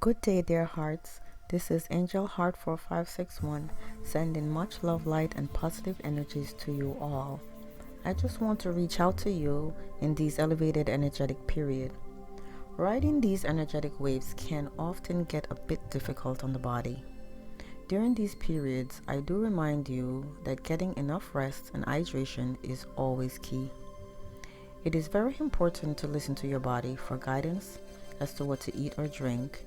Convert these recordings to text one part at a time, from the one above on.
Good day, dear hearts. This is Angel Heart 4561, sending much love, light, and positive energies to you all. I just want to reach out to you in these elevated energetic period. Riding these energetic waves can often get a bit difficult on the body. During these periods, I do remind you that getting enough rest and hydration is always key. It is very important to listen to your body for guidance as to what to eat or drink,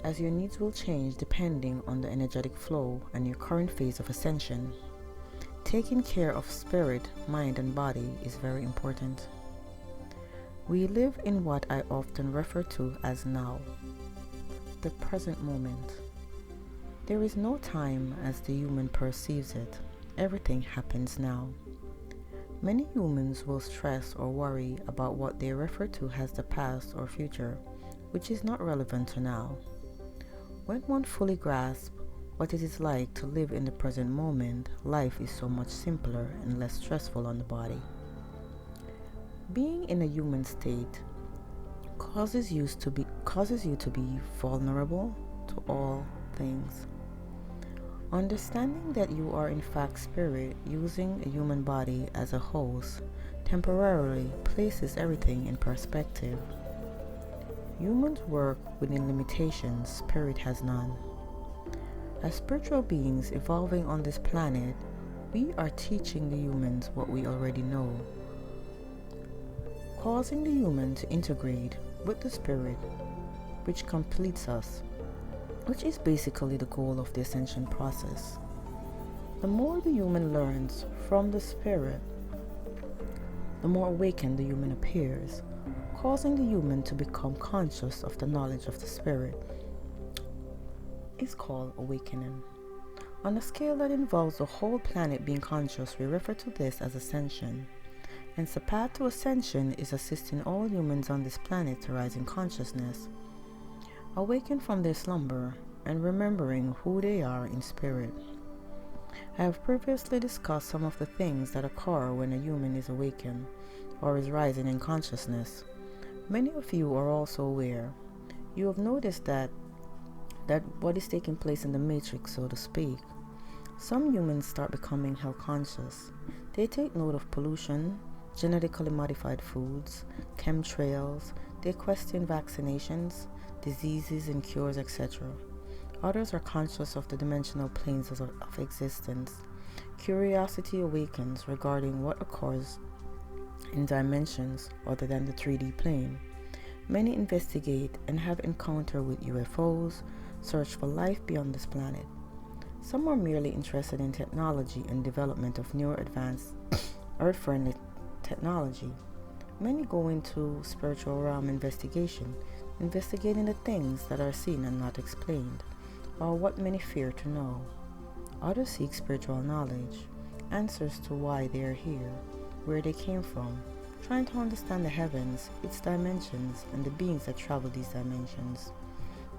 as your needs will change depending on the energetic flow and your current phase of ascension. Taking care of spirit, mind, and body is very important. We live in what I often refer to as now, the present moment. There is no time as the human perceives it. Everything happens now. Many humans will stress or worry about what they refer to as the past or future, which is not relevant to now. When one fully grasps what it is like to live in the present moment, life is so much simpler and less stressful on the body. Being in a human state causes you to be vulnerable to all things. Understanding that you are in fact spirit using a human body as a host temporarily places everything in perspective. Humans work within limitations spirit has none. As spiritual beings evolving on this planet, we are teaching the humans what we already know, causing the human to integrate with the spirit, which completes us, which is basically the goal of the ascension process. The more the human learns from the spirit, the more awakened the human appears, causing the human to become conscious of the knowledge of the spirit is called awakening. On a scale that involves the whole planet being conscious, we refer to this as ascension. And the path to ascension is assisting all humans on this planet to rise in consciousness, awaken from their slumber, and remembering who they are in spirit. I have previously discussed some of the things that occur when a human is awakened or is rising in consciousness. Many of you are also aware. You have noticed that what is taking place in the matrix, so to speak. Some humans start becoming health conscious. They take note of pollution, genetically modified foods, chemtrails. They question vaccinations, diseases and cures, etc. Others are conscious of the dimensional planes of existence. Curiosity awakens regarding what occurs in dimensions other than the 3D plane. Many investigate and have encounter with UFOs, search for life beyond this planet. Some are merely interested in technology and development of newer advanced earth-friendly technology. Many go into spiritual realm investigation, investigating the things that are seen and not explained, or what many fear to know. Others seek spiritual knowledge, answers to why they are here, where they came from, trying to understand the heavens, its dimensions, and the beings that travel these dimensions.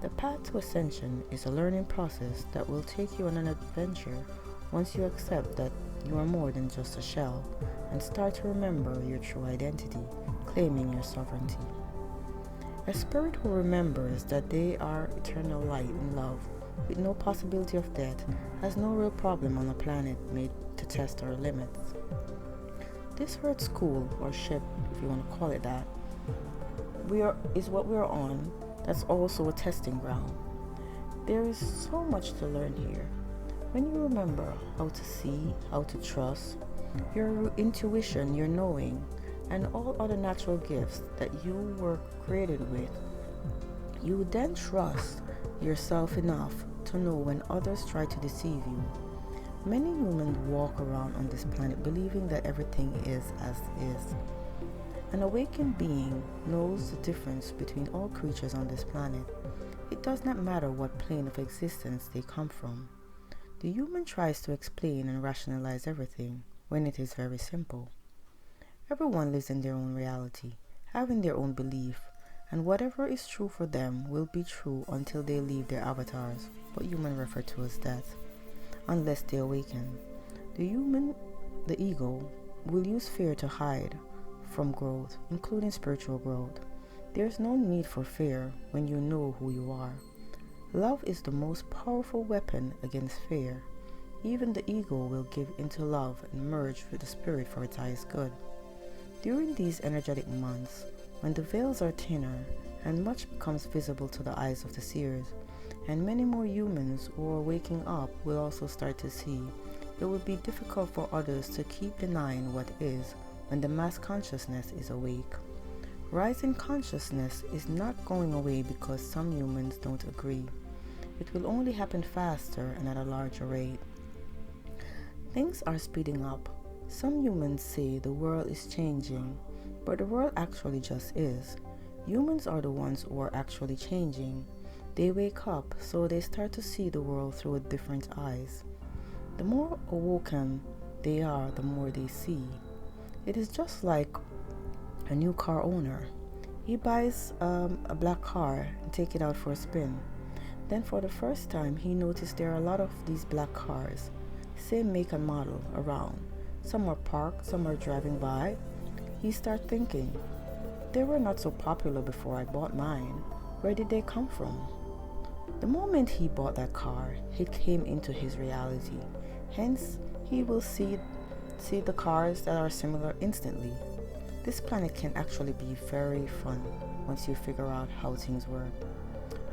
The path to ascension is a learning process that will take you on an adventure once you accept that you are more than just a shell and start to remember your true identity, claiming your sovereignty. A spirit who remembers that they are eternal light and love with no possibility of death has no real problem on a planet made to test our limits. This Earth school, or ship, if you want to call it that, is what we're on. That's also a testing ground. There is so much to learn here. When you remember how to see, how to trust, your intuition, your knowing, and all other natural gifts that you were created with, you then trust yourself enough to know when others try to deceive you. Many humans walk around on this planet believing that everything is as is. An awakened being knows the difference between all creatures on this planet. It does not matter what plane of existence they come from. The human tries to explain and rationalize everything when it is very simple. Everyone lives in their own reality, having their own belief, and whatever is true for them will be true until they leave their avatars, what humans refer to as death, unless they awaken. The ego, will use fear to hide from growth, including spiritual growth. There's no need for fear when you know who you are. Love is the most powerful weapon against fear. Even the ego will give into love and merge with the spirit for its highest good. During these energetic months, when the veils are thinner and much becomes visible to the eyes of the seers, and many more humans who are waking up will also start to see, it will be difficult for others to keep denying what is when the mass consciousness is awake. Rising consciousness is not going away because some humans don't agree. It will only happen faster and at a larger rate. Things are speeding up. Some humans say the world is changing, but the world actually just is. Humans are the ones who are actually changing. They wake up, so they start to see the world through different eyes. The more awoken they are, the more they see. It is just like a new car owner. He buys a black car and take it out for a spin. Then for the first time he noticed there are a lot of these black cars, same make and model, around. Some are parked, some are driving by. He started thinking, they were not so popular before I bought mine. Where did they come from? The moment he bought that car, it came into his reality. Hence, he will see the cars that are similar instantly. This planet can actually be very fun once you figure out how things work.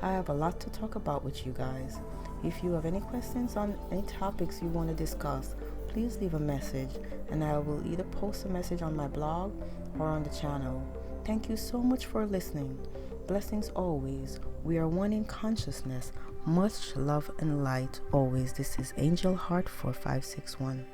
I have a lot to talk about with you guys. If you have any questions on any topics you want to discuss, please leave a message and I will either post a message on my blog or on the channel. Thank you so much for listening. Blessings always. We are one in consciousness. Much love and light always. This is Angel Heart 4561.